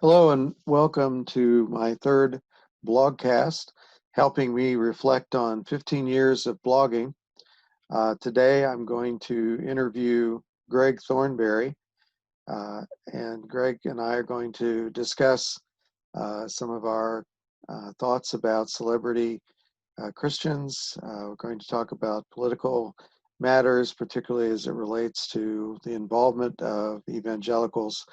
Hello and welcome to my third blogcast, helping me reflect on 15 years of blogging. Today I'm going to interview Greg Thornbury, and Greg and I are going to discuss some of our thoughts about celebrity Christians. We're going to talk about political matters, particularly as it relates to the involvement of evangelicals.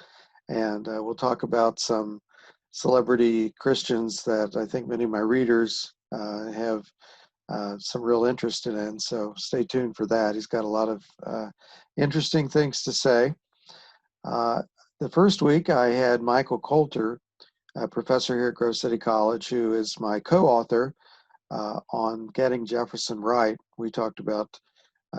And we'll talk about some celebrity Christians that I think many of my readers have some real interest in. So stay tuned for that. He's got a lot of interesting things to say. The first week I had Michael Coulter, a professor here at Grove City College, who is my co-author on Getting Jefferson Right. We talked about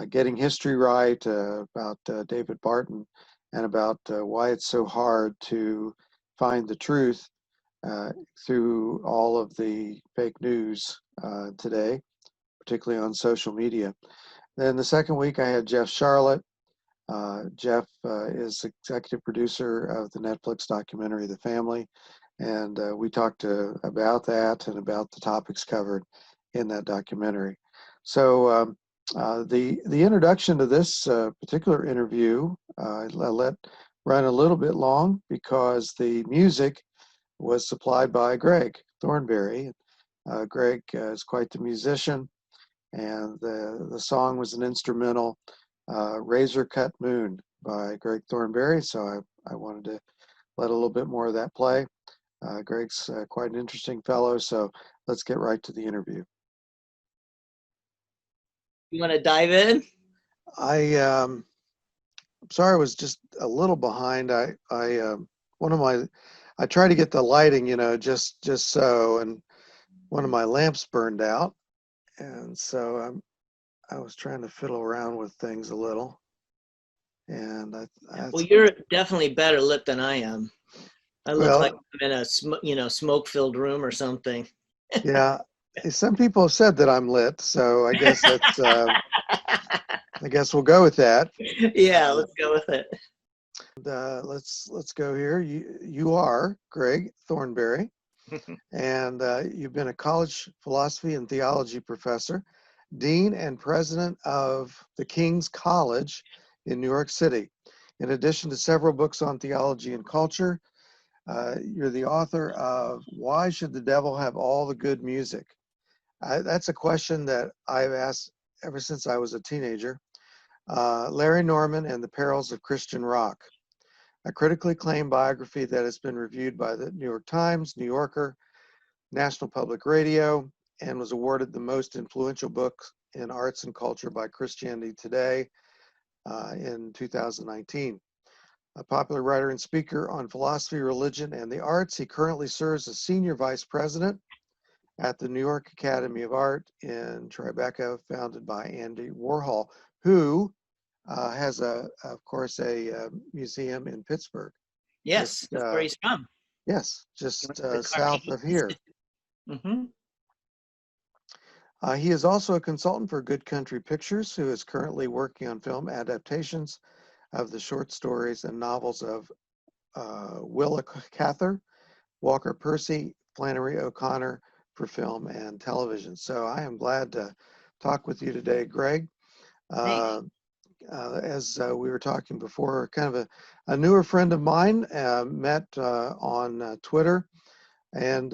getting history right, about David Barton, and about why it's so hard to find the truth through all of the fake news today, particularly on social media. Then the second week I had Jeff Charlotte. Jeff is executive producer of the Netflix documentary The Family, and we talked about that and about the topics covered in that documentary. So the introduction to this particular interview I let run a little bit long because the music was supplied by Greg Thornbury. Greg is quite the musician, and the song was an instrumental, Razor Cut Moon by Greg Thornbury. So I wanted to let a little bit more of that play. Greg's quite an interesting fellow, so let's get right to the interview. You want to dive in? I'm sorry, I was just a little behind. I try to get the lighting, just so, and one of my lamps burned out, and so I was trying to fiddle around with things a little. And well, you're definitely better lit than I am. I look like I'm in a smoke-filled room or something. Yeah, some people have said that I'm lit, so I guess that's I guess we'll go with that. Yeah, let's go with it. Let's go here. You are Greg Thornbury, and you've been a college philosophy and theology professor, dean and president of the King's College in New York City. In addition to several books on theology and culture, you're the author of Why Should the Devil Have All the Good Music? That's a question that I've asked ever since I was a teenager. Larry Norman and the Perils of Christian Rock, a critically acclaimed biography that has been reviewed by the New York Times, New Yorker, National Public Radio, and was awarded the most influential book in arts and culture by Christianity Today in 2019. A popular writer and speaker on philosophy, religion, and the arts, he currently serves as senior vice president at the New York Academy of Art in Tribeca, founded by Andy Warhol, who has, of course, a museum in Pittsburgh. Yes, that's where he's from. Yes, just south of here. Mm-hmm. He is also a consultant for Good Country Pictures, who is currently working on film adaptations of the short stories and novels of Willa Cather, Walker Percy, Flannery O'Connor for film and television. So I am glad to talk with you today, Greg. As we were talking before, kind of a newer friend of mine, met on Twitter, and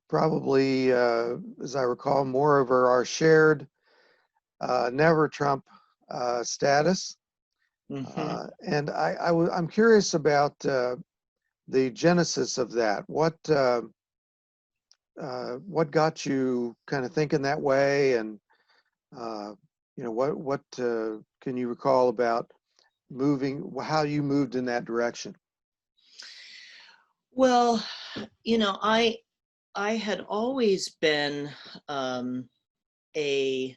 probably, as I recall, more over our shared never Trump status. Mm-hmm. And I'm curious about the genesis of that. What got you kind of thinking that way, and what can you recall about how you moved in that direction? Well, I had always been a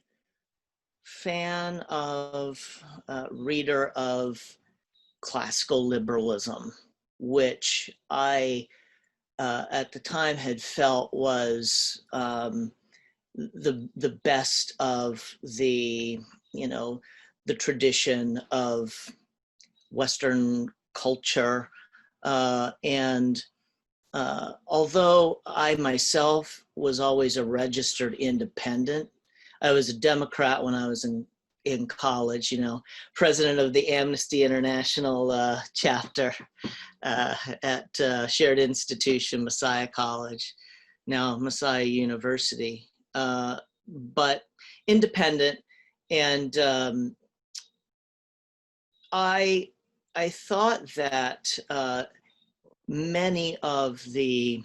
fan of, reader of classical liberalism, which I at the time had felt was the best of the tradition of Western culture, And although I myself was always a registered independent, I was a Democrat when I was in college, president of the Amnesty International chapter at Shared Institution, Messiah College, now Messiah University, but independent. And I thought that many of the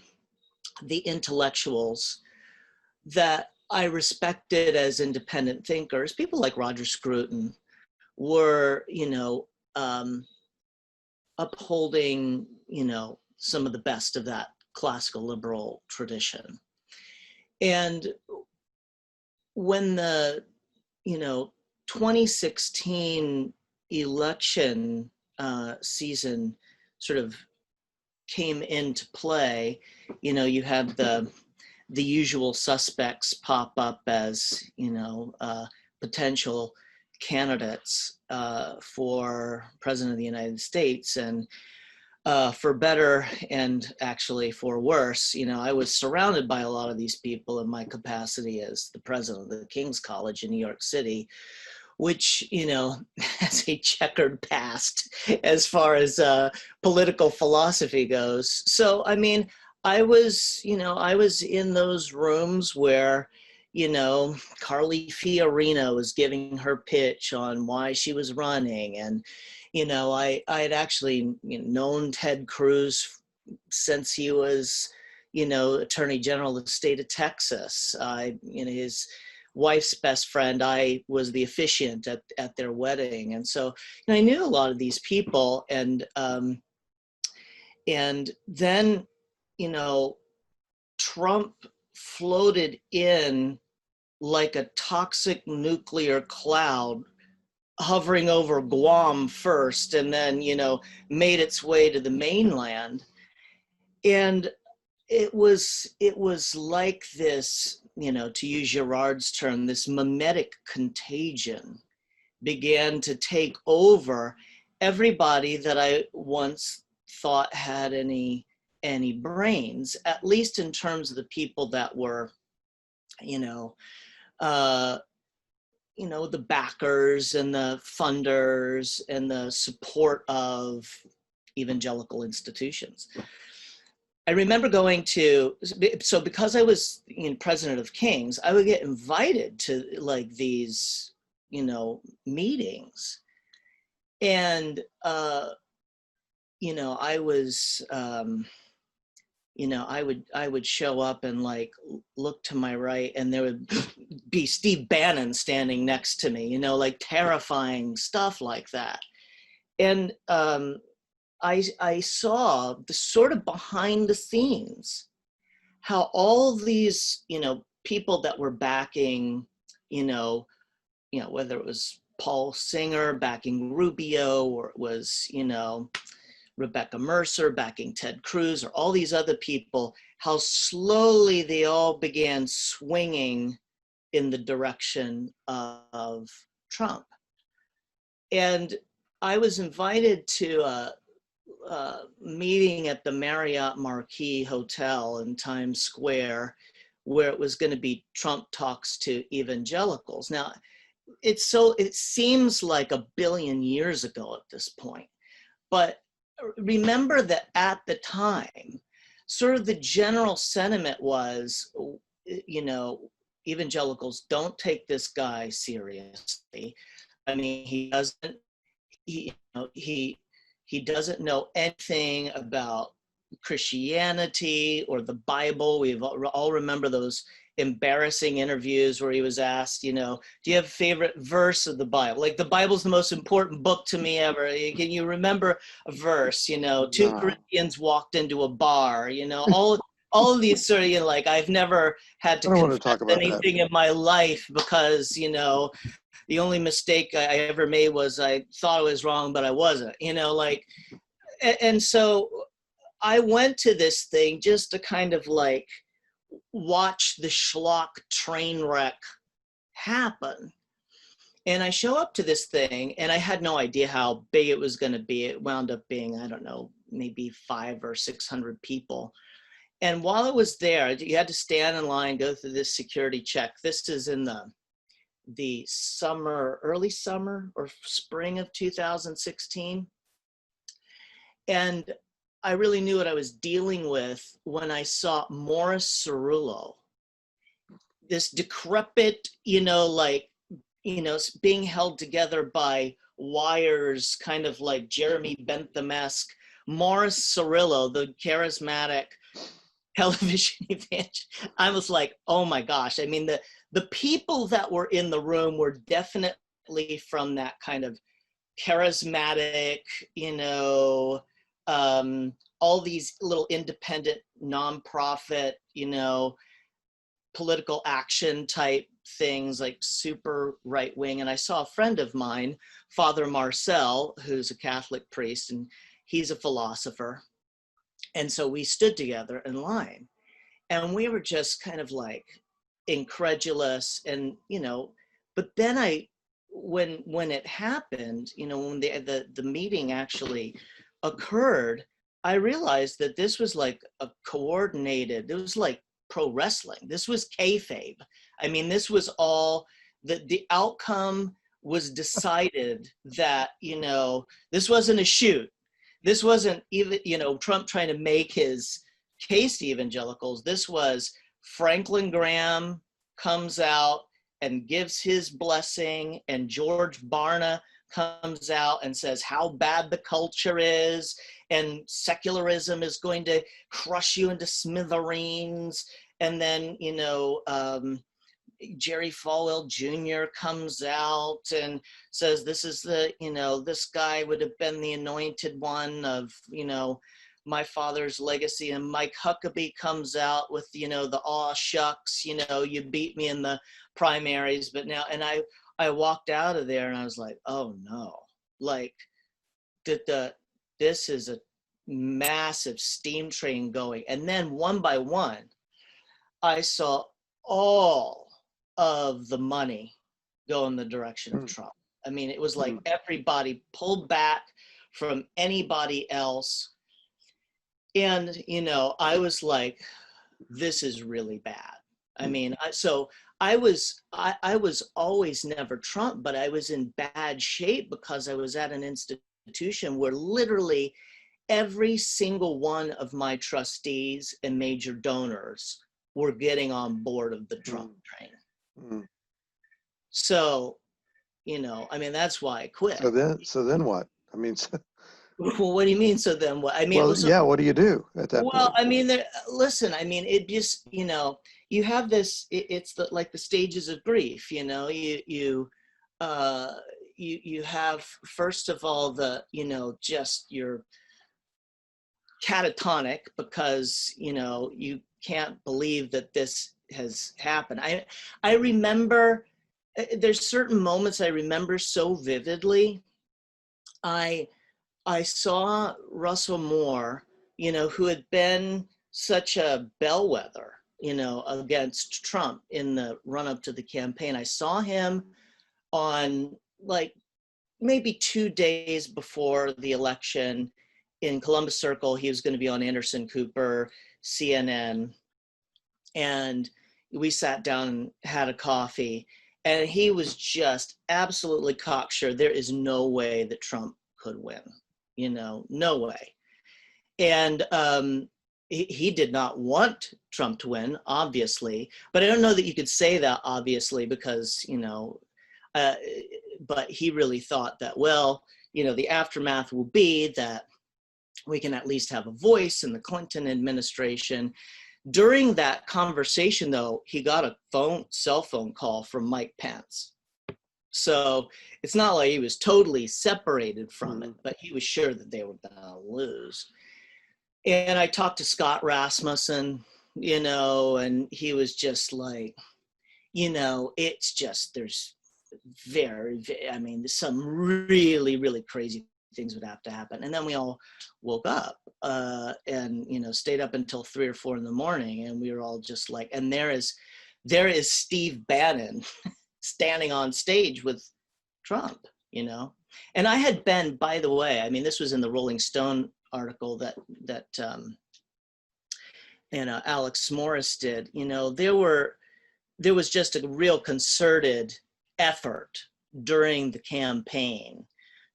intellectuals that I respected as independent thinkers, people like Roger Scruton, were, upholding, some of the best of that classical liberal tradition. And when the, 2016 election season sort of came into play, you had the usual suspects pop up as, potential candidates for president of the United States. And for better and actually for worse, I was surrounded by a lot of these people in my capacity as the president of the King's College in New York City, which, has a checkered past as far as political philosophy goes. So, I mean, I was in those rooms where, Carly Fiorina was giving her pitch on why she was running. And, I had actually known Ted Cruz since he was, Attorney General of the state of Texas. His wife's best friend, I was the officiant at their wedding. And so, I knew a lot of these people. And then, Trump floated in like a toxic nuclear cloud, hovering over Guam first, and then, made its way to the mainland. And it was like this, to use Girard's term, this mimetic contagion began to take over everybody that I once thought had any brains, at least in terms of the people that were, the backers and the funders and the support of evangelical institutions. I remember going to, so because I was president of King's, I would get invited to like these, meetings. And, I was, I would show up and like look to my right, and there would be Steve Bannon standing next to me, like terrifying stuff like that. And I saw the sort of behind the scenes, how all these, people that were backing, whether it was Paul Singer backing Rubio, or it was, Rebecca Mercer backing Ted Cruz, or all these other people, how slowly they all began swinging in the direction of Trump. And I was invited to a meeting at the Marriott Marquis Hotel in Times Square, where it was going to be Trump talks to evangelicals. Now, it seems like a billion years ago at this point, but remember that at the time, sort of the general sentiment was, evangelicals don't take this guy seriously. I mean, he doesn't know anything about Christianity or the Bible. We've all remember those embarrassing interviews where he was asked, do you have a favorite verse of the Bible? Like, the Bible's the most important book to me ever. Can you remember a verse? Two Corinthians walked into a bar, all of these sort of, like, I've never had to confess anything in my life because, the only mistake I ever made was I thought I was wrong, but I wasn't, and so I went to this thing just to kind of like watch the schlock train wreck happen. And I show up to this thing and I had no idea how big it was going to be. It wound up being, I don't know, maybe 500 or 600 people. And while I was there, you had to stand in line, go through this security check. This is in the summer, early summer or spring of 2016. And I really knew what I was dealing with when I saw Morris Cerullo, this decrepit, being held together by wires, kind of like Jeremy Bentham-esque. Morris Cerullo, the charismatic television evangelist. I was like, oh my gosh. I mean, the people that were in the room were definitely from that kind of charismatic, all these little independent nonprofit, political action type things, like super right wing. And I saw a friend of mine, Father Marcel, who's a Catholic priest, and he's a philosopher. And so we stood together in line, and we were just kind of like incredulous. And, but then when it happened, when the meeting actually occurred, I realized that this was like a coordinated, it was like pro wrestling. This was kayfabe. I mean, this was all, the outcome was decided that, this wasn't a shoot. This wasn't even, Trump trying to make his case to evangelicals. This was Franklin Graham comes out and gives his blessing, and George Barna comes out and says how bad the culture is, and secularism is going to crush you into smithereens. And then, Jerry Falwell Jr. comes out and says, this is this guy would have been the anointed one of, my father's legacy. And Mike Huckabee comes out with, the aw shucks, you beat me in the primaries, but now, and I walked out of there and I was like, oh no, like this is a massive steam train going. And then one by one, I saw all of the money go in the direction of Trump. I mean, it was like everybody pulled back from anybody else. And, I was like, this is really bad. I mean, I was always never Trump, but I was in bad shape because I was at an institution where literally every single one of my trustees and major donors were getting on board of the Trump train. So, I mean, that's why I quit. So then what? I mean, well, what do you mean? So then what? I mean, well, what do you do at that point? Well, I mean, listen, I mean, it just, you have this, it's like the stages of grief, you have, first of all, just you're catatonic because, you can't believe that this has happened. I remember, there's certain moments I remember so vividly. I saw Russell Moore, who had been such a bellwether, against Trump in the run up to the campaign. I saw him on like maybe 2 days before the election in Columbus Circle. He was going to be on Anderson Cooper, CNN. And we sat down and had a coffee, and he was just absolutely cocksure. There is no way that Trump could win, no way. And he did not want Trump to win, obviously, but I don't know that you could say that obviously because, but he really thought that, well, the aftermath will be that we can at least have a voice in the Clinton administration. During that conversation, though, he got a cell phone call from Mike Pence. So it's not like he was totally separated from it, but he was sure that they were going to lose. And I talked to Scott Rasmussen, and he was just like, it's just, there's there's some really, really crazy things would have to happen. And then we all woke up and, stayed up until 3 or 4 in the morning. And we were all just like, and there is Steve Bannon standing on stage with Trump, And I had been, by the way, I mean, this was in the Rolling Stone article that Alex Morris did, there was just a real concerted effort during the campaign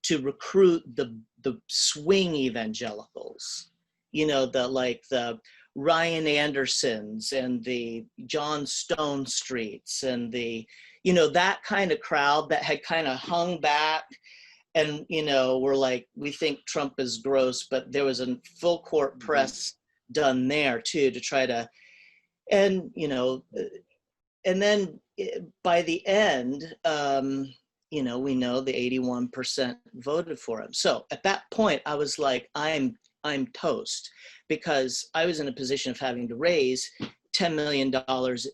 to recruit the swing evangelicals, the Ryan Andersons and the John Stone Streets and that kind of crowd that had kind of hung back and, were like, we think Trump is gross, but there was a full court press done there too to try to, and then by the end, we know the 81% voted for him. So at that point, I was like, I'm toast, because I was in a position of having to raise $10 million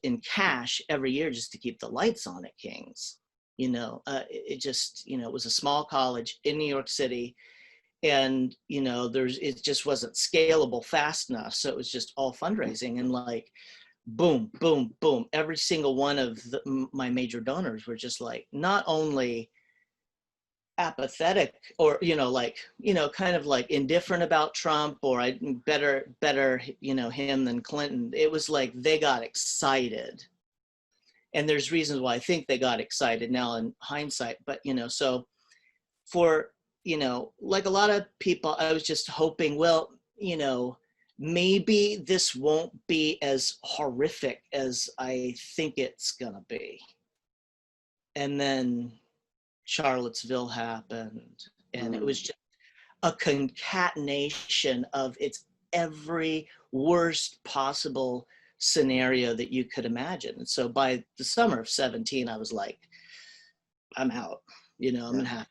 in cash every year just to keep the lights on at King's. It just, it was a small college in New York City, and it just wasn't scalable fast enough. So it was just all fundraising, and like, boom, boom, boom. Every single one of my major donors were just like, not only apathetic or, kind of like indifferent about Trump, or I better, him than Clinton. It was like, they got excited. And there's reasons why I think they got excited now in hindsight, but, so for, like a lot of people, I was just hoping, well, maybe this won't be as horrific as I think it's gonna be. And then Charlottesville happened, and it was just a concatenation of its every worst possible scenario that you could imagine. And so by the summer of 17, I was like, I'm out. I'm gonna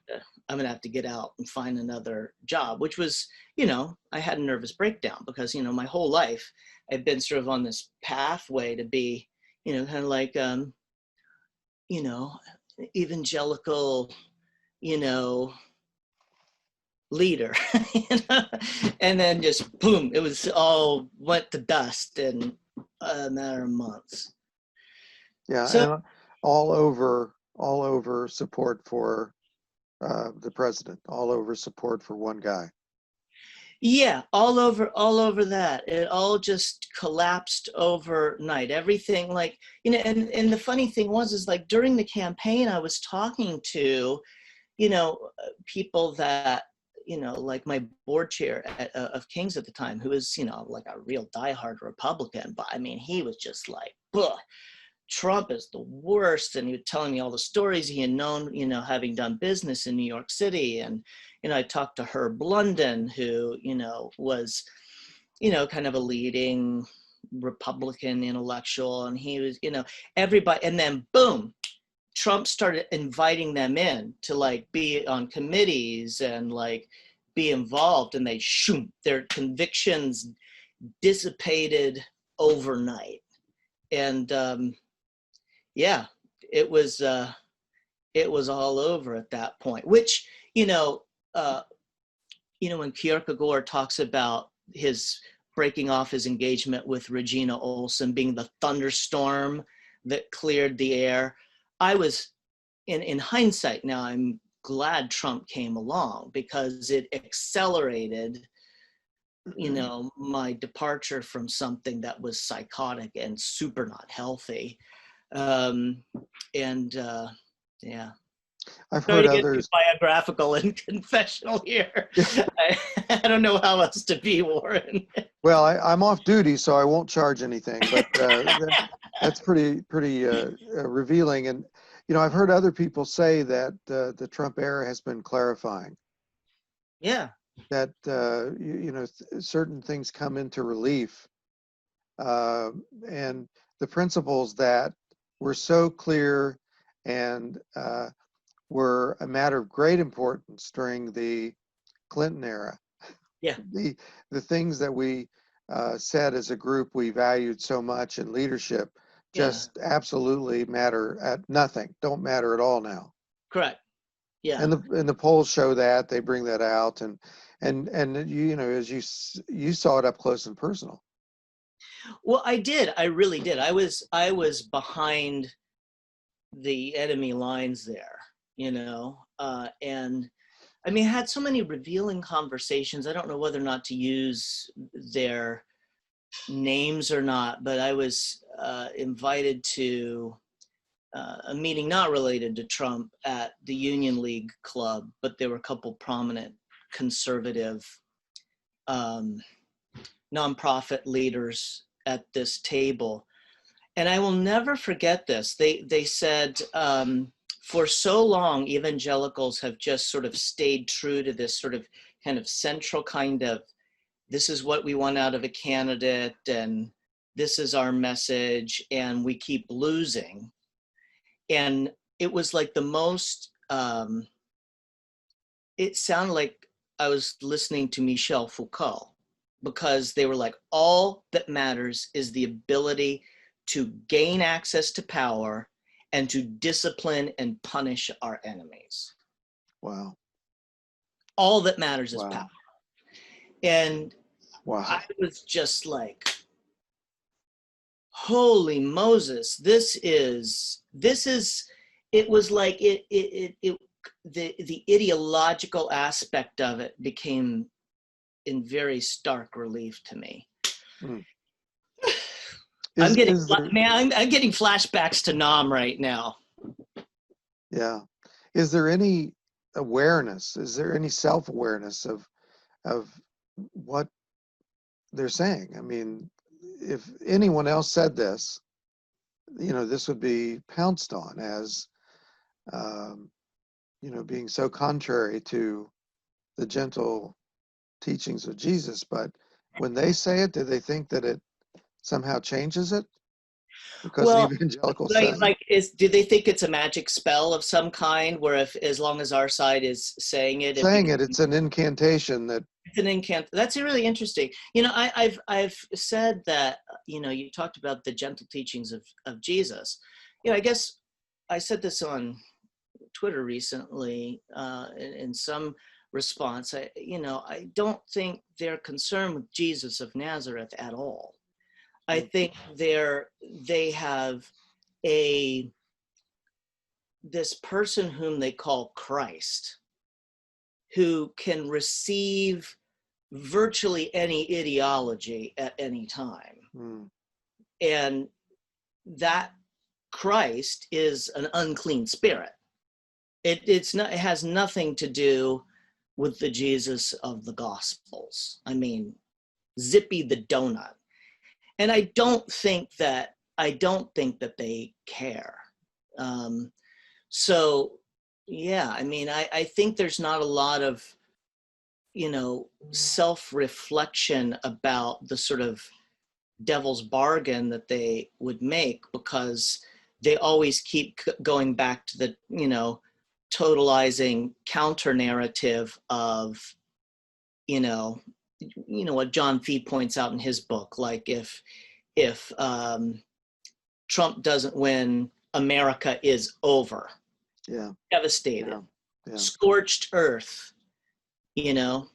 have to get out and find another job, which was, I had a nervous breakdown because, my whole life I've been sort of on this pathway to be, kind of like, evangelical, leader, and then just boom, it was all went to dust in a matter of months. Yeah, so, and all over support for the president, all over support for one guy. Yeah, all over that. It all just collapsed overnight. Everything, like, and the funny thing is like during the campaign, I was talking to, people that, like my board chair of King's at the time, who was, like a real diehard Republican, but I mean, he was just like, ugh, Trump is the worst. And he was telling me all the stories he had known, having done business in New York City. And, I talked to Herb London, who, was, kind of a leading Republican intellectual. And he was, everybody, and then boom, Trump started inviting them in to like be on committees and like be involved, and their convictions dissipated overnight. And, yeah, it was all over at that point, which, when Kierkegaard talks about his breaking off his engagement with Regina Olsen being the thunderstorm that cleared the air, I was, in hindsight now, I'm glad Trump came along, because it accelerated, my departure from something that was psychotic and super not healthy. Yeah. I've Sorry heard to get others. biographical and confessional here. I don't know how else to be, Warren. Well, I'm off duty, so I won't charge anything, but that's pretty revealing. And I've heard other people say that the Trump era has been clarifying. Yeah. That certain things come into relief, and the principles that were so clear and were a matter of great importance during the Clinton era. Yeah. The things that we said as a group we valued so much in leadership just absolutely matter at nothing. Don't matter at all now. Correct. Yeah. And the polls show that, they bring that out, and as you saw it up close and personal. Well, I did. I really did. I was behind the enemy lines there, and I mean, I had so many revealing conversations. I don't know whether or not to use their names or not, but I was invited to a meeting not related to Trump at the Union League Club, but there were a couple prominent conservative nonprofit leaders at this table. And I will never forget this. They said, for so long, evangelicals have just sort of stayed true to this sort of kind of central kind of, this is what we want out of a candidate, and this is our message, and we keep losing. And it was like the most, it sounded like I was listening to Michel Foucault, because they were like, all that matters is the ability to gain access to power and to discipline and punish our enemies. Wow. All that matters is power. And wow. I was just like, holy Moses, this is, it was like the ideological aspect of it became in very stark relief to me. I'm getting flashbacks to Nam right now. Yeah. Is there any awareness? Is there any self-awareness of what they're saying? I mean, if anyone else said this, this would be pounced on as, being so contrary to the gentle teachings of Jesus. But when they say it, do they think that it somehow changes it? Because an evangelical said, do they think it's a magic spell of some kind, where if, as long as our side is saying it, it's an incantation that. It's an incant. That's really interesting. I've said that, you talked about the gentle teachings of Jesus. I guess I said this on Twitter recently in some response. I don't think they're concerned with Jesus of Nazareth at all. I think they have this person whom they call Christ, who can receive virtually any ideology at any time. And that Christ is an unclean spirit. It has nothing to do with the Jesus of the Gospels. I mean, zippy the donut. And I don't think that they care. So yeah, I mean, I think there's not a lot of, self-reflection about the sort of devil's bargain that they would make, because they always keep going back to the, totalizing counter narrative of, what John Fee points out in his book, like if Trump doesn't win, America is over. Yeah. Devastated. Yeah. Scorched earth, and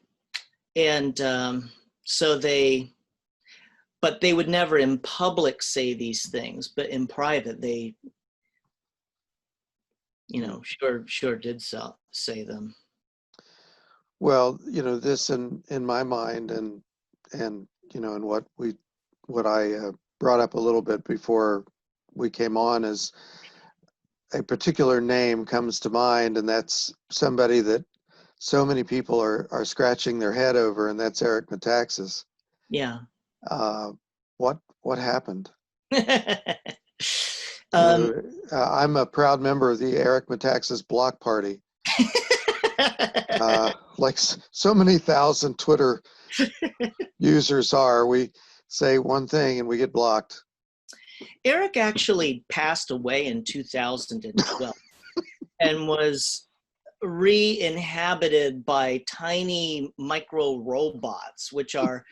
but they would never in public say these things, but in private they, sure did say them. Well, this in my mind, and and what I brought up a little bit before we came on, is a particular name comes to mind, and that's somebody that so many people are scratching their head over, and that's Eric Metaxas. Yeah. What happened? I'm a proud member of the Eric Metaxas block party. Like so many thousand Twitter users are, we say one thing and we get blocked. Eric actually passed away in 2012 and was re-inhabited by tiny micro robots, which are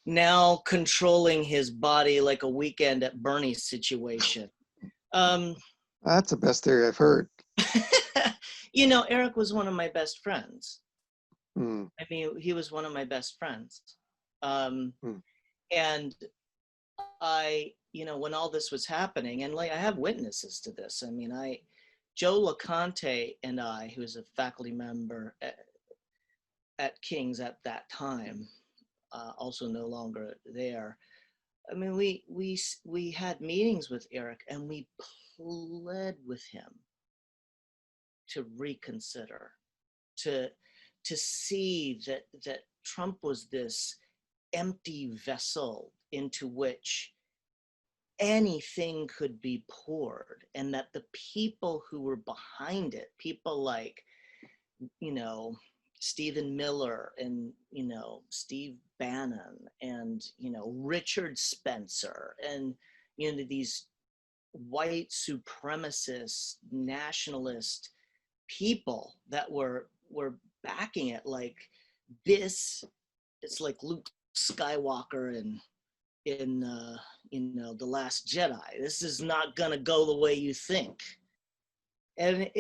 now controlling his body like a Weekend at Bernie's situation. That's the best theory I've heard. Eric was one of my best friends. I mean, he was one of my best friends. And I, when all this was happening, and like I have witnesses to this. I mean, Joe LeConte and I, who's a faculty member at King's at that time, also no longer there. I mean, we had meetings with Eric, and we pled with him to reconsider, to see that Trump was this empty vessel into which anything could be poured, and that the people who were behind it, people like, Stephen Miller and, Steve Bannon and, Richard Spencer and, these white supremacist nationalist people that were backing it, like this. It's like Luke Skywalker in The Last Jedi. This is not gonna go the way you think. And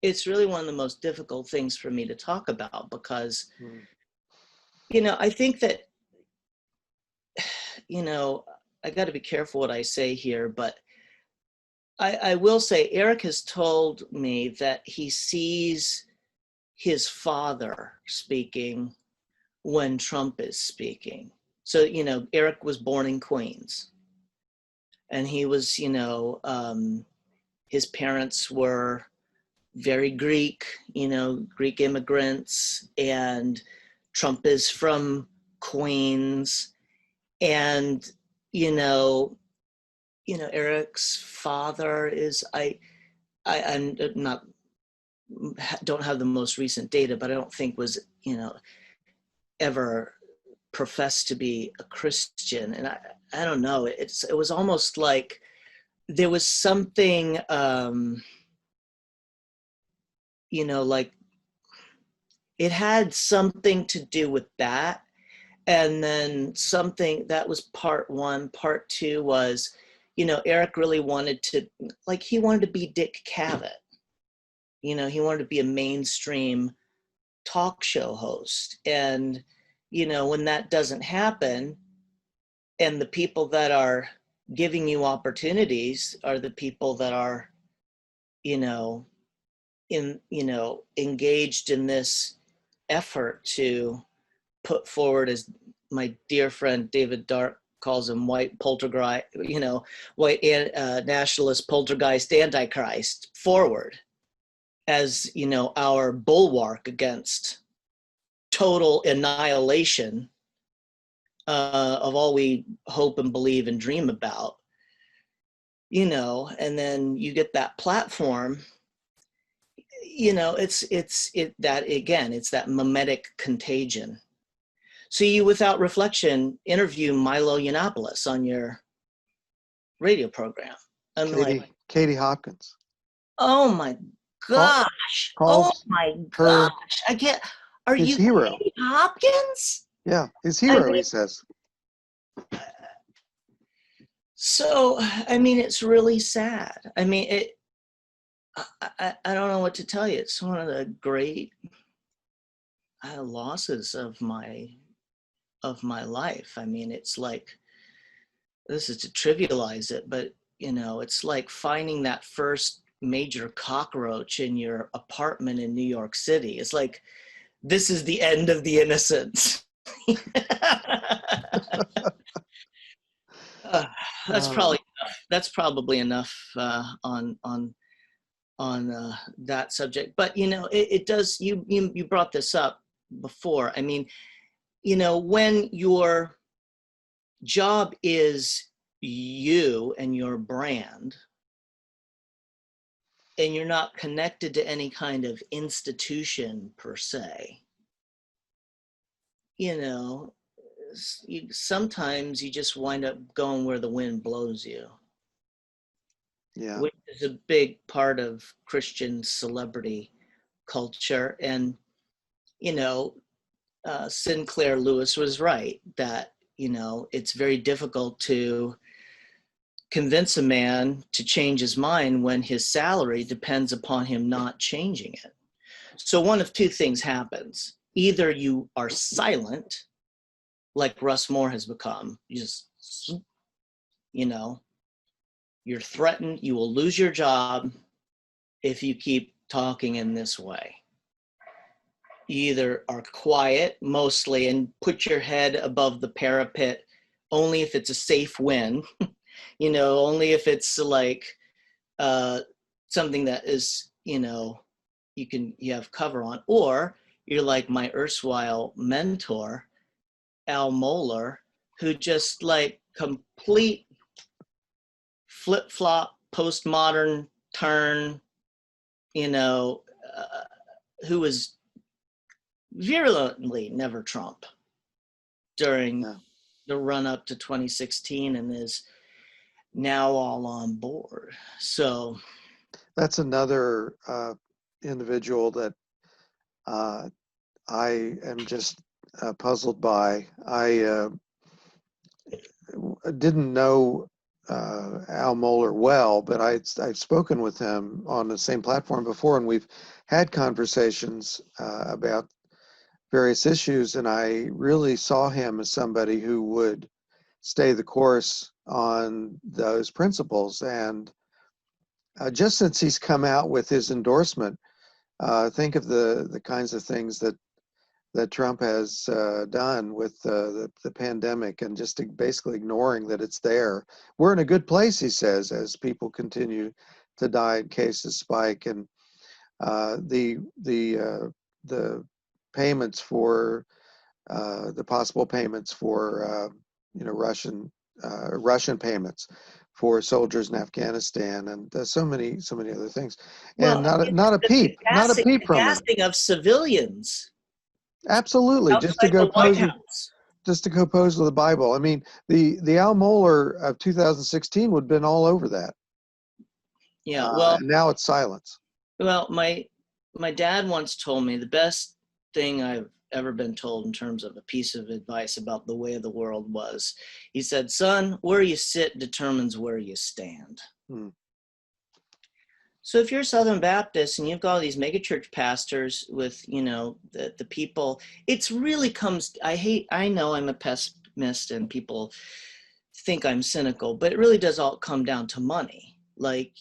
it's really one of the most difficult things for me to talk about, because I think that I got to be careful what I say here, but I will say Eric has told me that he sees his father speaking when Trump is speaking. So, Eric was born in Queens, and he was, his parents were very Greek, Greek immigrants, and Trump is from Queens. And, Eric's father is, I'm not, don't have the most recent data, but I don't think was, ever professed to be a Christian. And I don't know, it was almost like there was something, like it had something to do with that. And then something that was part one. Part two was, Eric really wanted to, he wanted to be Dick Cavett. He wanted to be a mainstream talk show host. And, when that doesn't happen, and the people that are giving you opportunities are the people that are, engaged in this effort to put forward, as my dear friend David Dark calls him, white poltergeist, white nationalist poltergeist antichrist, forward as, our bulwark against total annihilation of all we hope and believe and dream about, and then you get that platform, it's that mimetic contagion. So you, without reflection, interview Milo Yiannopoulos on your radio program. I'm Katie Hopkins. Oh my gosh! Oh my gosh! I can't. Are you hero. Katie Hopkins? Yeah, his hero. He says. So it's really sad. I don't know what to tell you. It's one of the great losses of my life. It's like, this is to trivialize it, but it's like finding that first major cockroach in your apartment in New York City. It's like, this is the end of the innocence. That's probably enough on that subject. But it does. You brought this up before. When your job is you and your brand, and you're not connected to any kind of institution per se, sometimes you just wind up going where the wind blows you. Yeah. Which is a big part of Christian celebrity culture. And, Sinclair Lewis was right that, it's very difficult to convince a man to change his mind when his salary depends upon him not changing it. So one of two things happens. Either you are silent, like Russ Moore has become, you just, you're threatened, you will lose your job if you keep talking in this way. you either are quiet mostly and put your head above the parapet only if it's a safe win, only if it's like something that is, you have cover on, or you're like my erstwhile mentor, Al Mohler, who just like complete flip-flop, postmodern turn, who was virulently never Trump during the run up to 2016 and is now all on board. So that's another individual that I am just puzzled by. I didn't know Al Mohler well, but I've spoken with him on the same platform before, and we've had conversations about various issues, and I really saw him as somebody who would stay the course on those principles. And just since he's come out with his endorsement, think of the kinds of things that Trump has done with the pandemic, and just basically ignoring that it's there. We're in a good place, he says, as people continue to die and cases spike, and the payments for the possible payments for Russian payments for soldiers in Afghanistan, and so many other things, and well, not a peep the from him. gassing of civilians Absolutely, outside the White House. just to go pose with the Bible. I mean, the Al Mohler of 2016 would have been all over that. Yeah, well, and now it's silence. Well, my dad once told me the best thing I've ever been told in terms of a piece of advice about the way of the world was, he said, "Son, where you sit determines where you stand." So if you're a Southern Baptist and you've got all these megachurch pastors with, the people, it's really comes, I know I'm a pessimist and people think I'm cynical, but it really does all come down to money. Like,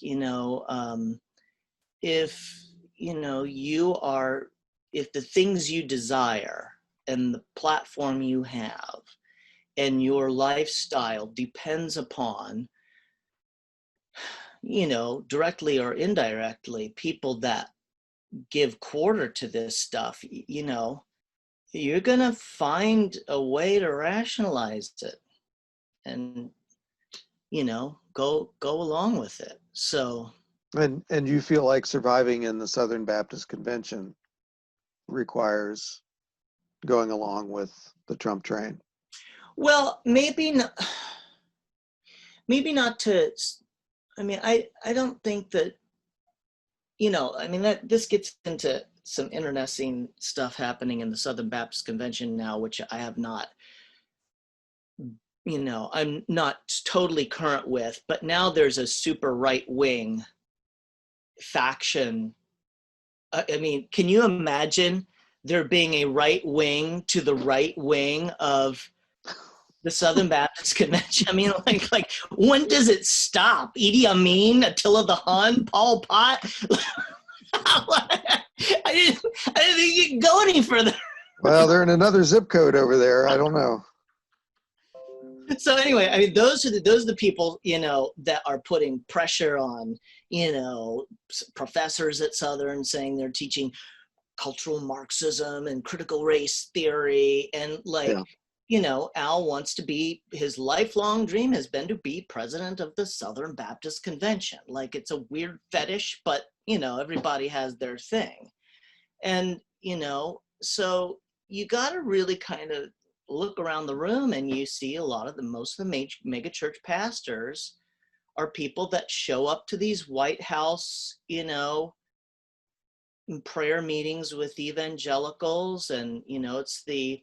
if if the things you desire and the platform you have and your lifestyle depends upon, directly or indirectly, people that give quarter to this stuff, you're gonna find a way to rationalize it and go along with it. So And you feel like surviving in the Southern Baptist Convention requires going along with the Trump train? well, maybe not to, I don't think that, that this gets into some interesting stuff happening in the Southern Baptist Convention now, which I have not, I'm not totally current with, but now there's a super right wing faction. Can you imagine there being a right wing to the right wing of the Southern Baptist Convention? Like when does it stop? Idi Amin, Attila the Hun, Pol Pot? I didn't think you could go any further. Well, they're in another zip code over there. I don't know. So anyway, those are the people, that are putting pressure on, professors at Southern, saying they're teaching cultural Marxism and critical race theory. And Al wants to be, his lifelong dream has been to be president of the Southern Baptist Convention. Like, it's a weird fetish, but, everybody has their thing. And, so you got to really kind of look around the room, and you see most of the mega church pastors are people that show up to these White House, prayer meetings with evangelicals, and it's the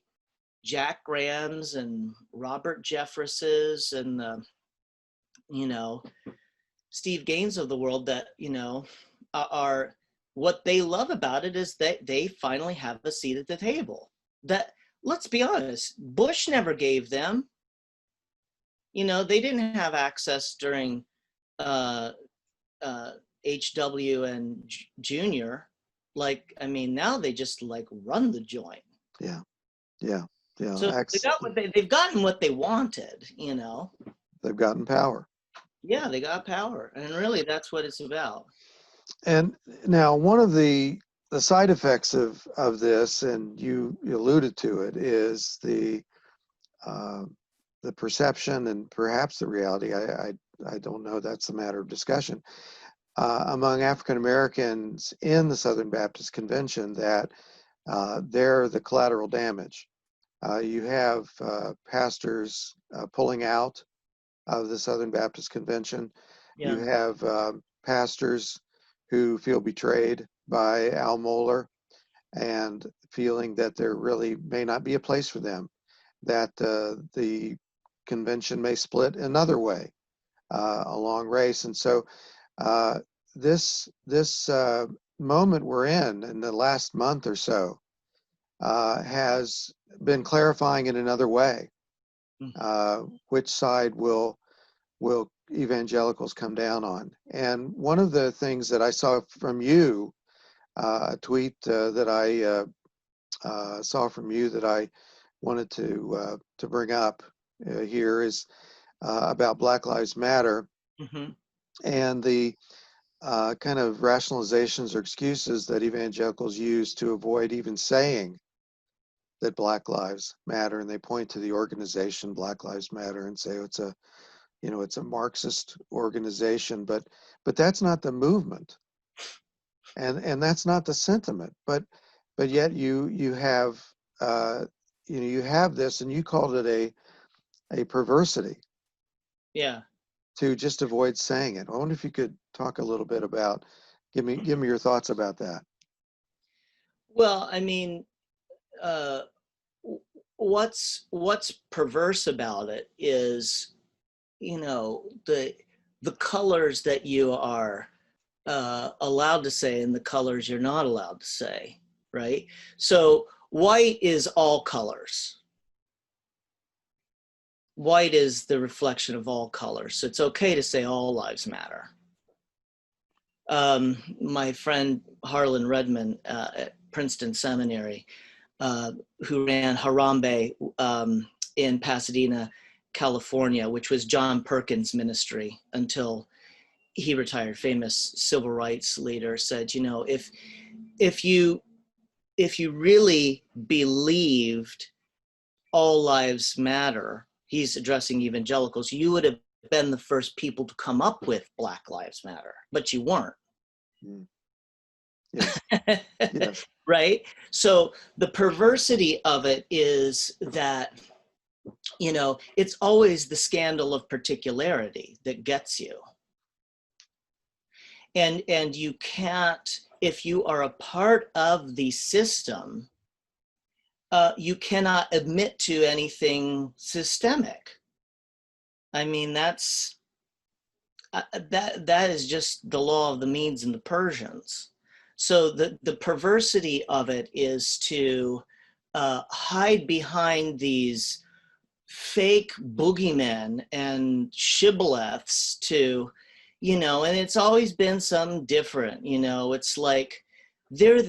Jack Grahams and Robert Jeffresses and the Steve Gaines of the world that are, what they love about it is that they finally have a seat at the table that, let's be honest, Bush never gave them. They didn't have access during HW and Junior. like, I mean, now they just like run the joint. Yeah. Yeah. Yeah. So they've gotten what they wanted, you know. They've gotten power. Yeah, they got power, and really, that's what it's about. And now one of the side effects of this, and you alluded to it, is uh, the perception and perhaps the reality. I don't know. That's a matter of discussion among African Americans in the Southern Baptist Convention that they're the collateral damage. You have pastors pulling out of the Southern Baptist Convention. You Yeah. have pastors who feel betrayed by Al Mohler and feeling that there really may not be a place for them, that the convention may split another way along race. And so uh, this moment we're in the last month or so has been clarifying in another way. Which side will evangelicals come down on? And one of the things that I saw from you, a tweet that I saw from you that I wanted to bring up here is about Black Lives Matter Mm-hmm. and the kind of rationalizations or excuses that evangelicals use to avoid even saying that Black Lives Matter, and they point to the organization Black Lives Matter and say it's a it's a Marxist organization, but that's not the movement, and that's not the sentiment. But yet you have you have this, and you called it a perversity Yeah. to just avoid saying it. I wonder if you could talk a little bit about give me your thoughts about that. Well, I mean, uh, what's perverse about it is, you know, the colors that you are allowed to say and the colors you're not allowed to say, right? So white is all colors. White is the reflection of all colors. So it's okay to say all lives matter. My friend Harlan Redmond at Princeton Seminary, who ran Harambe in Pasadena, California, which was John Perkins' ministry until he retired, famous civil rights leader, said, you know, if you really believed all lives matter, he's addressing evangelicals, you would have been the first people to come up with Black Lives Matter, but you weren't. Mm. Yes. Yes. Right? So the perversity of it is that, you know, it's always the scandal of particularity that gets you. And you can't, if you are a part of the system, you cannot admit to anything systemic. I mean, that's that is just the law of the Medes and the Persians. So the perversity of it is to hide behind these fake boogeymen and shibboleths to, you know, and it's always been something different, you know, it's like they're,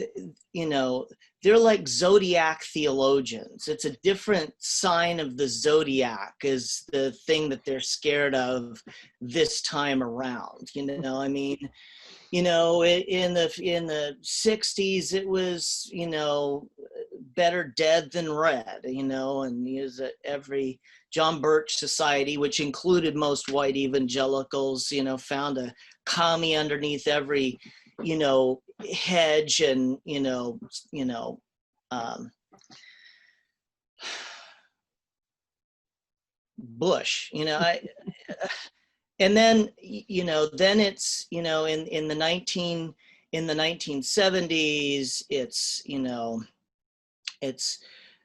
you know, they're like zodiac theologians. It's a different sign of the zodiac is the thing that they're scared of this time around, you know, I mean, you know, in the 60s, it was, you know, better dead than red, you know, and is every John Birch Society, which included most white evangelicals, you know, found a commie underneath every, you know, hedge and, bush, you know, and then, you know, then it's, you know, in the 1970s, it's, you know, it's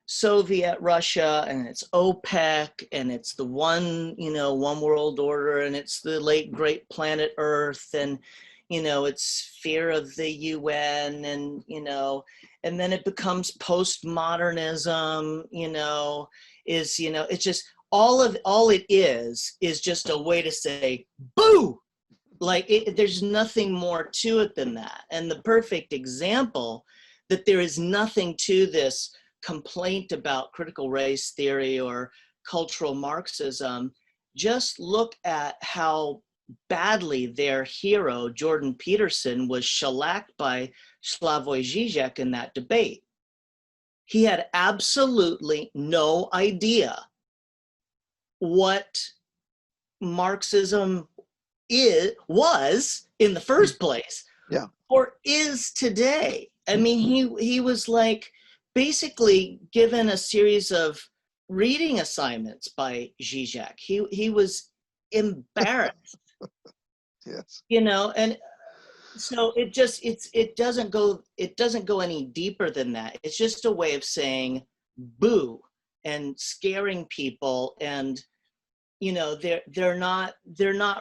Soviet Russia and it's OPEC and it's the one, you know, one world order and it's the late great planet Earth and, you know, it's fear of the UN and, you know, and then it becomes postmodernism, you know, is, you know, it's just all it is just a way to say, boo, there's nothing more to it than that. And the perfect example that there is nothing to this complaint about critical race theory or cultural Marxism, just look at how badly their hero, Jordan Peterson, was shellacked by Slavoj Žižek in that debate. He had absolutely no idea what Marxism was in the first place, or is today. I mean, he was like basically given a series of reading assignments by Žižek. He was embarrassed. Yes. And so it doesn't go any deeper than that. It's just a way of saying boo and scaring people, and they're not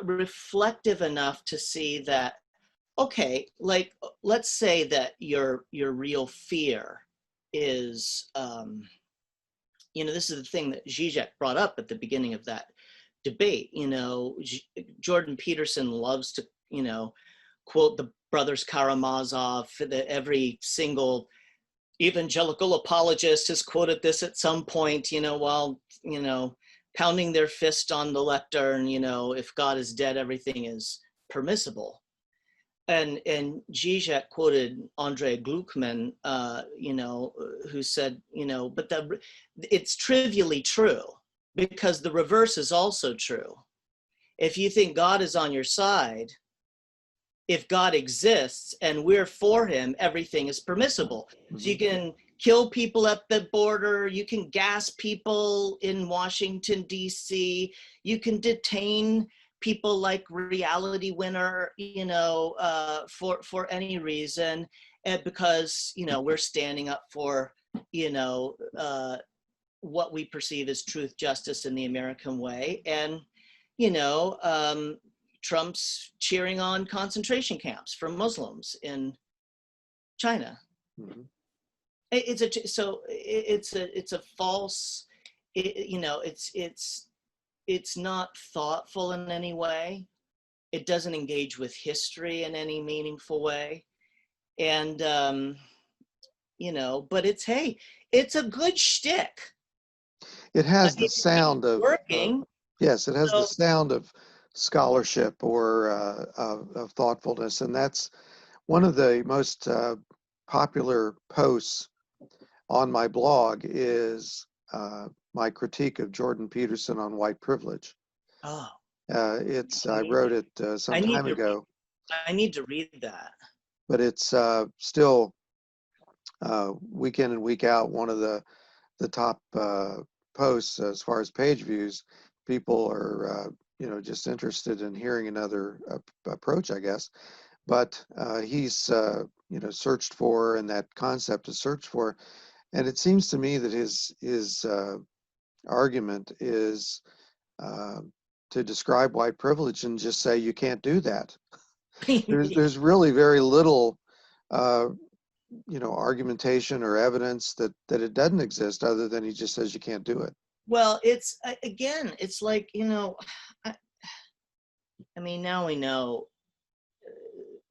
reflective enough to see that, okay, like, let's say that your real fear is this is the thing that Žižek brought up at the beginning of that debate. Jordan Peterson loves to quote the brothers Karamazov. Every single evangelical apologist has quoted this at some point, while pounding their fist on the lectern, if God is dead, everything is permissible. And Žižek quoted Andrei Gluckman, who said, but it's trivially true, because the reverse is also true. If you think God is on your side, if God exists and we're for him, everything is permissible. So you can kill people at the border, you can gas people in Washington, D.C., you can detain people like Reality Winner, for any reason, because, we're standing up for, what we perceive as truth, justice, in the American way. And, Trump's cheering on concentration camps for Muslims in China. Mm-hmm. It's a false, it's not thoughtful in any way. It doesn't engage with history in any meaningful way. And, but it's a good shtick. It has the sound of working. Yes, it has the sound of scholarship or of thoughtfulness. And that's one of the most popular posts on my blog is my critique of Jordan Peterson on white privilege. Oh. I wrote it some time ago. I need to read that. But it's still week in and week out one of the top posts as far as page views. People are just interested in hearing another approach, I guess. But he's searched for, and that concept is searched for, and it seems to me that his argument is to describe white privilege and just say you can't do that. There's really very little argumentation or evidence that it doesn't exist, other than he just says you can't do it. Well, it's like, I mean, now we know,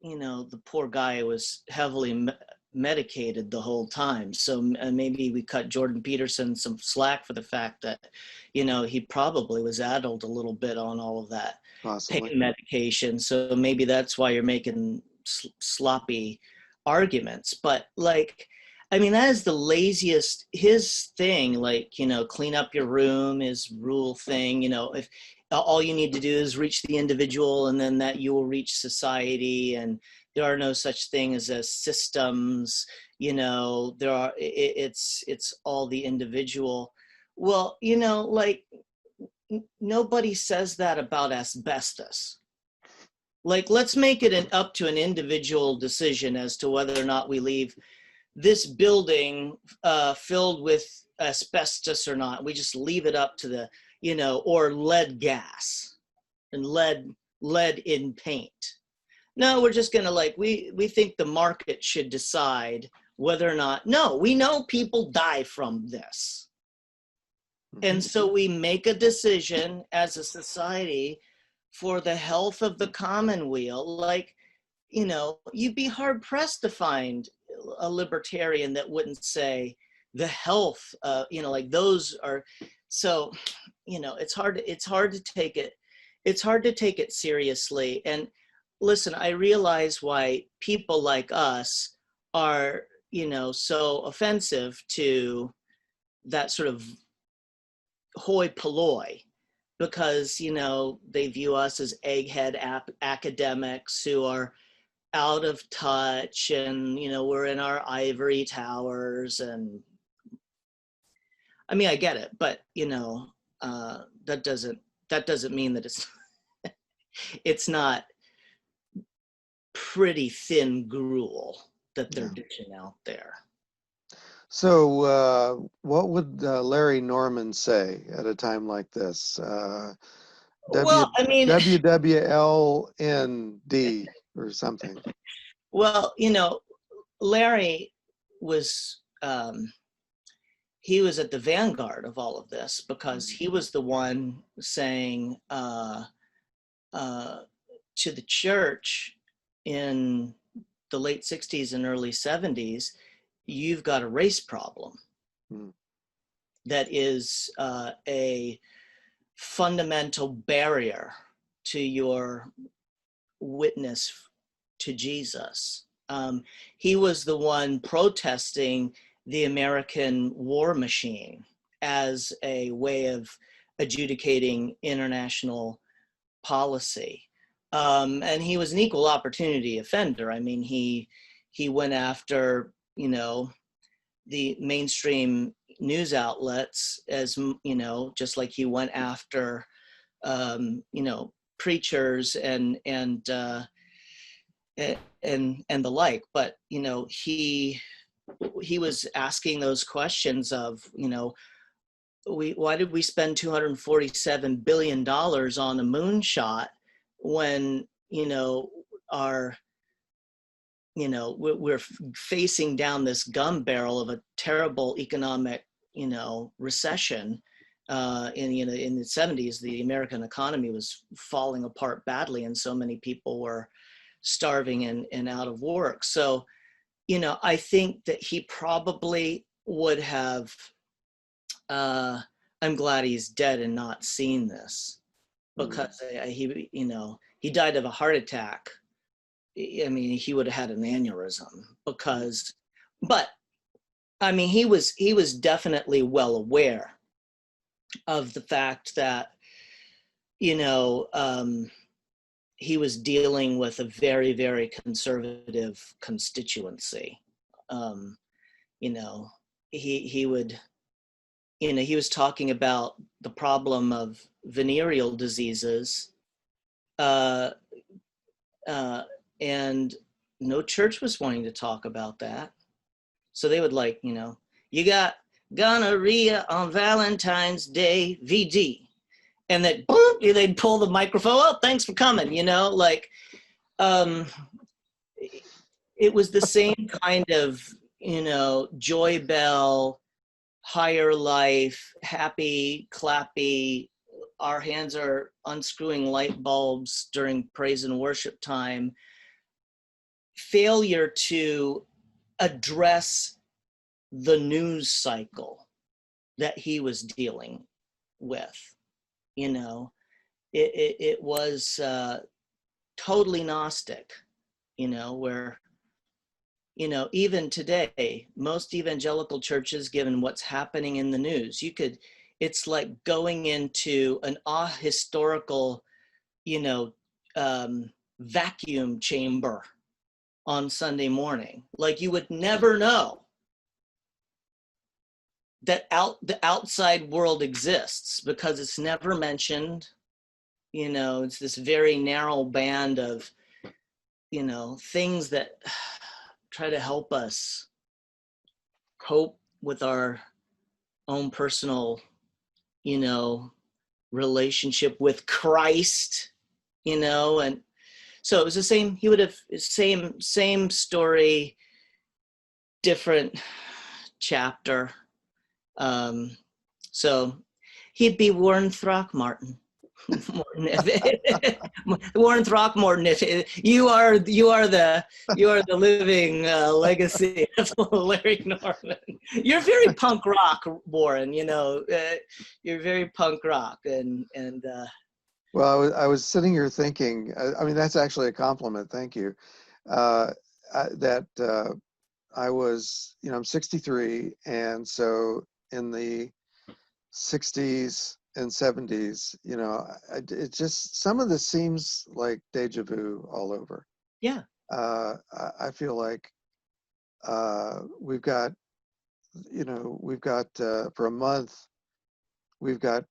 the poor guy was heavily medicated the whole time. So maybe we cut Jordan Peterson some slack for the fact that, he probably was addled a little bit on all of that pain medication. So maybe that's why you're making sloppy arguments. But like, I mean, that is the laziest, his thing, like, clean up your room, his rule thing, if all you need to do is reach the individual, and then that you will reach society, and there are no such thing as systems, it's all the individual. Well, like, nobody says that about asbestos. Like, let's make it up to an individual decision as to whether or not we leave this building filled with asbestos or not. We just leave it up to the, or lead gas and lead in paint. No, we're just gonna, like, we think the market should decide whether or not, no, we know people die from this. And so we make a decision as a society for the health of the commonweal. Like, you'd be hard pressed to find a libertarian that wouldn't say the health, like those are, so, it's hard to take it seriously. And listen, I realize why people like us are, so offensive to that sort of hoi polloi, because, they view us as egghead academics who are out of touch, and, we're in our ivory towers. And I mean, I get it, but, that doesn't mean that it's not pretty thin gruel that they're dishing out there. So, what would Larry Norman say at a time like this? Well, I mean, WWLND or something. Well, Larry was, he was at the vanguard of all of this, because he was the one saying to the church in the late 60s and early 70s, you've got a race problem that is a fundamental barrier to your witness to Jesus. He was the one protesting the American war machine as a way of adjudicating international policy. And he was an equal opportunity offender. I mean, he went after, the mainstream news outlets, as, just like he went after, preachers and the like. But, he was asking those questions of, why did we spend $247 billion on a moonshot when, we're facing down this gun barrel of a terrible economic, recession. In the 70s, the American economy was falling apart badly, and so many people were starving and out of work. So, I think that he probably would have, I'm glad he's dead and not seen this, because he died of a heart attack. I mean, he would have had an aneurysm but I mean, he was definitely well aware of the fact that, he was dealing with a very, very conservative constituency. He would, he was talking about the problem of venereal diseases, and no church was wanting to talk about that. So they would you got gonorrhea on Valentine's Day, VD. And then they'd pull the microphone. Oh, thanks for coming. It was the same kind of, joy bell, higher life, happy, clappy. Our hands are unscrewing light bulbs during praise and worship time. Failure to address the news cycle that he was dealing with. It was totally Gnostic, where, even today, most evangelical churches, given what's happening in the news, it's like going into an ahistorical, vacuum chamber on Sunday morning. Like, you would never know that the outside world exists, because it's never mentioned. It's this very narrow band of, things that try to help us cope with our own personal, relationship with Christ, and so it was the same. He would have same story, different chapter. So he'd be Warren Throckmorton. Warren Throckmorton, if you are the living legacy of Larry Norman. You're very punk rock, Warren. You're very punk rock, and Well, I was sitting here thinking, I mean, that's actually a compliment. Thank you. Uh, that I was, I'm 63. And so in the 60s and 70s, it just, some of this seems like deja vu all over. yeah, I feel like we've got, for a month, we've got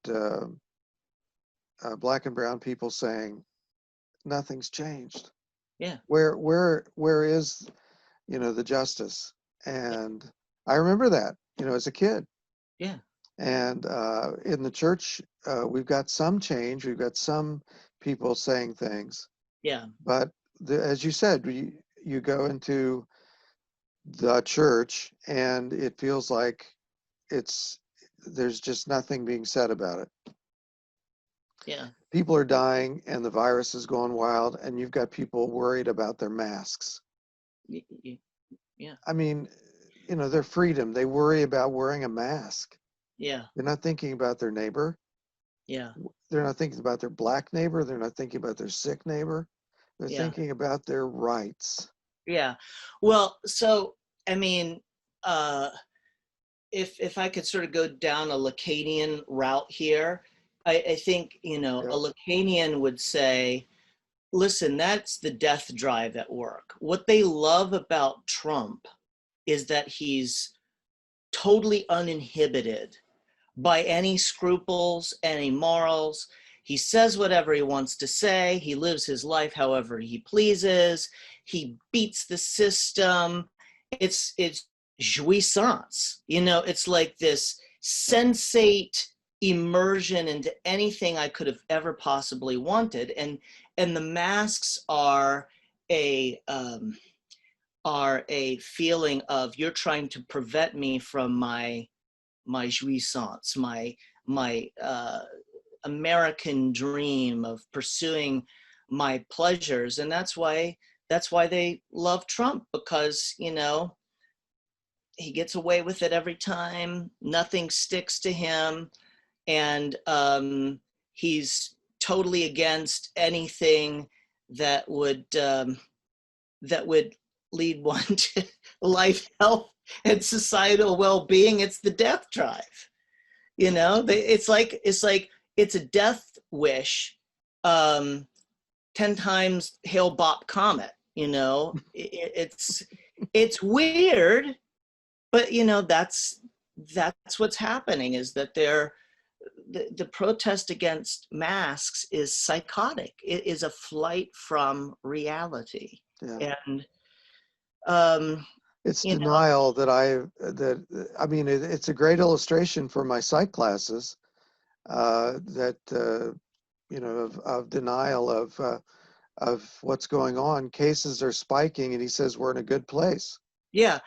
black and brown people saying nothing's changed. yeah, Where is, the justice? And I remember that, as a kid. yeah, And in the church, we've got some change. We've got some people saying things. yeah, But as you said, you go into the church and it feels like there's just nothing being said about it. yeah, People are dying and the virus is going wild, and you've got people worried about their masks. yeah, I mean, their freedom. They worry about wearing a mask. yeah, They're not thinking about their neighbor. yeah, They're not thinking about their black neighbor. They're not thinking about their sick neighbor. They're yeah, thinking about their rights. yeah. Well, so I mean, uh, if I could sort of go down a Lacanian route here, I think a Yep. Lacanian would say, listen, that's the death drive at work. What they love about Trump is that he's totally uninhibited by any scruples, any morals. He says whatever he wants to say. He lives his life however he pleases. He beats the system. It's jouissance. It's like this sensate immersion into anything I could have ever possibly wanted. And the masks are a feeling of, you're trying to prevent me from my jouissance, my American dream of pursuing my pleasures. And that's why they love Trump, because he gets away with it every time. Nothing sticks to him, and he's totally against anything that would lead one to life, health, and societal well-being. It's the death drive. It's a death wish, 10 times Hale Bopp Comet. It's weird, but that's what's happening, is that the protest against masks is psychotic. It is a flight from reality. Yeah. And It's you know denial I mean, it's a great illustration for my psych classes, of denial of what's going on. Cases are spiking, and he says we're in a good place. yeah,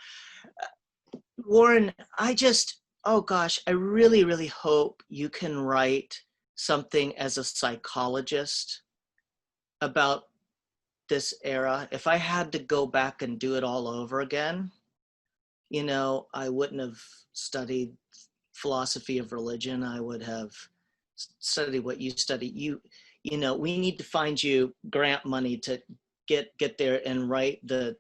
Warren, oh gosh, I really, really hope you can write something as a psychologist about this era. If I had to go back and do it all over again, I wouldn't have studied philosophy of religion. I would have studied what you study. We need to find you grant money to get there and write the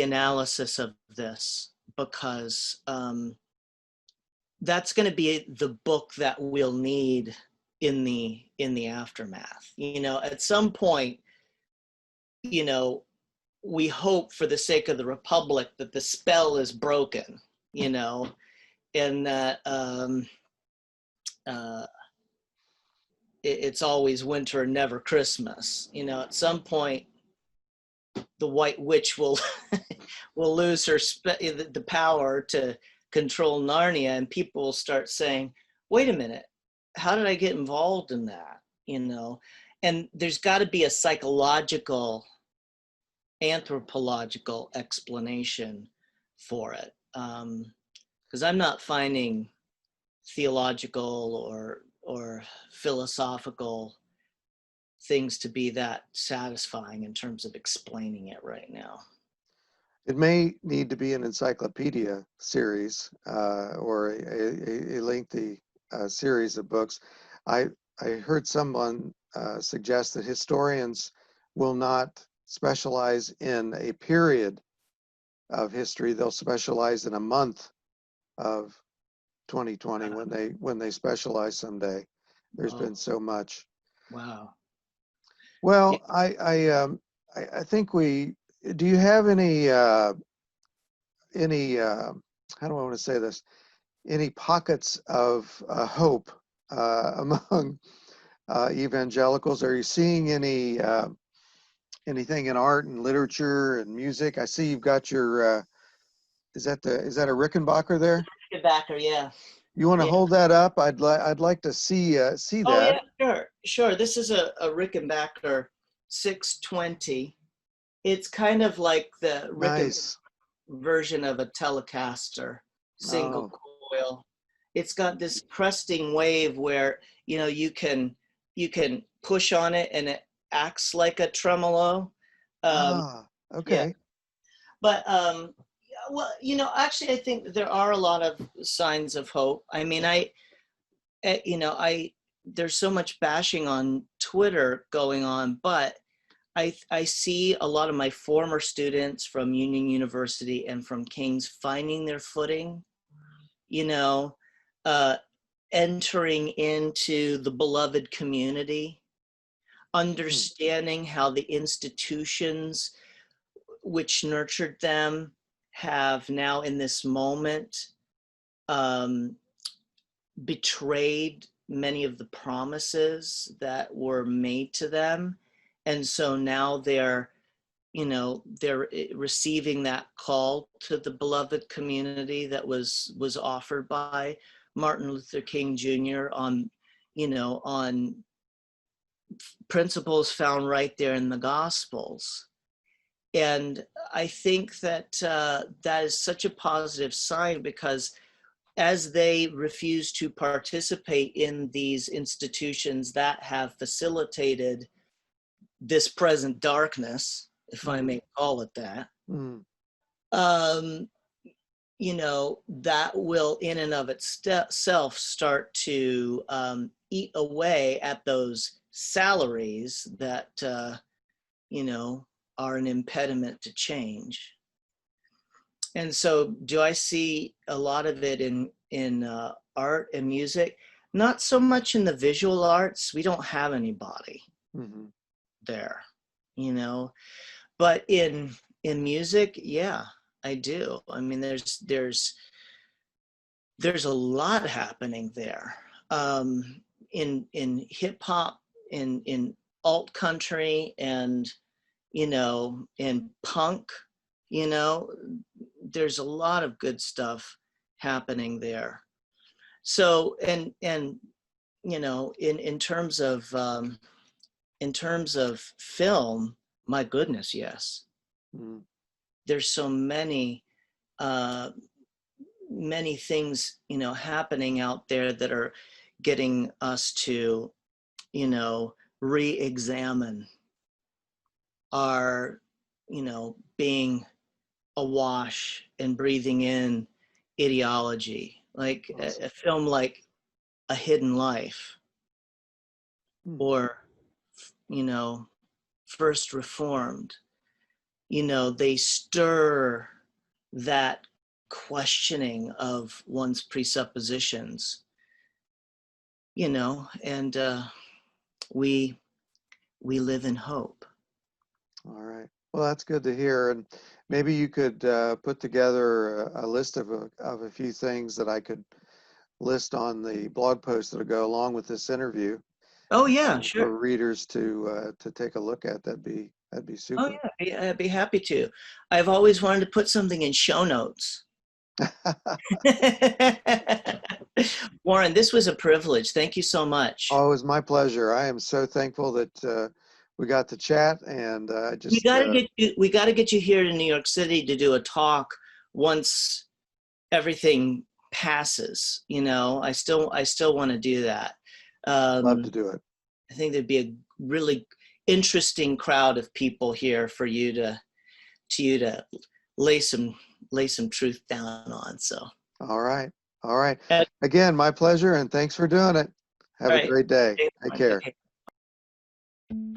analysis of this, because that's going to be the book that we'll need in the aftermath. At some point, we hope, for the sake of the republic, that the spell is broken, and that it's always winter and never Christmas. At some point, the White Witch will will lose the power to control Narnia, and people will start saying, wait a minute, how did I get involved in that? And there's got to be a psychological, anthropological explanation for it, because I'm not finding theological or or philosophical things to be that satisfying in terms of explaining it right now. It may need to be an encyclopedia series or a lengthy series of books. I heard someone suggest that historians will not specialize in a period of history. They'll specialize in a month of 2020 when they specialize someday. There's Oh, been so much. wow. Well, I think we. Do you have any how do I want to say this? Any pockets of hope among evangelicals? Are you seeing anything in art and literature and music? I see you've got your. Is that a Rickenbacker there? Backer, yeah. You want to Yeah. hold that up? I'd like to see Oh that. yeah, sure. This is a Rickenbacker 620. It's kind of like the Rickenbacker Nice. version of a Telecaster, single Oh, coil. It's got this cresting wave where you can push on it and it acts like a tremolo. Um, yeah, okay. but well, actually, I think there are a lot of signs of hope. I mean, I there's so much bashing on Twitter going on, but I see a lot of my former students from Union University and from King's finding their footing, you know, uh, entering into the beloved community, understanding how the institutions which nurtured them have now in this moment um, betrayed many of the promises that were made to them. And so now they're receiving that call to the beloved community that was offered by Martin Luther King Jr. on principles found right there in the Gospels. And I think that that is such a positive sign, because as they refuse to participate in these institutions that have facilitated this present darkness, if I may call it that, um, that will in and of itself start to eat away at those salaries that, are an impediment to change. And so do I see a lot of it in art and music? Not so much in the visual arts. We don't have anybody there, but in music, yeah, I do. I mean, there's a lot happening there. In hip hop, in alt country, and in punk, there's a lot of good stuff happening there. So, and in terms of film, my goodness, yes. There's so many many things happening out there that are getting us to re-examine our being awash and breathing in ideology, like a film like A Hidden Life, or First Reformed. They stir that questioning of one's presuppositions, and we live in hope. All right. Well, that's good to hear. And maybe you could put together a list of a few things that I could list on the blog post that'll go along with this interview. Oh yeah, sure. For readers to take a look at. That'd be super. Oh yeah, I'd be happy to. I've always wanted to put something in show notes. Warren, this was a privilege. Thank you so much. Oh, it was my pleasure. I am so thankful that we got to chat, and we got to get you here to New York City to do a talk once everything passes. I still want to do that. Love to do it. I think there'd be a really interesting crowd of people here for you to lay some truth down on. So. All right. All right. All Again, my pleasure, and thanks for doing it. Have a right. great day. Take care. Okay.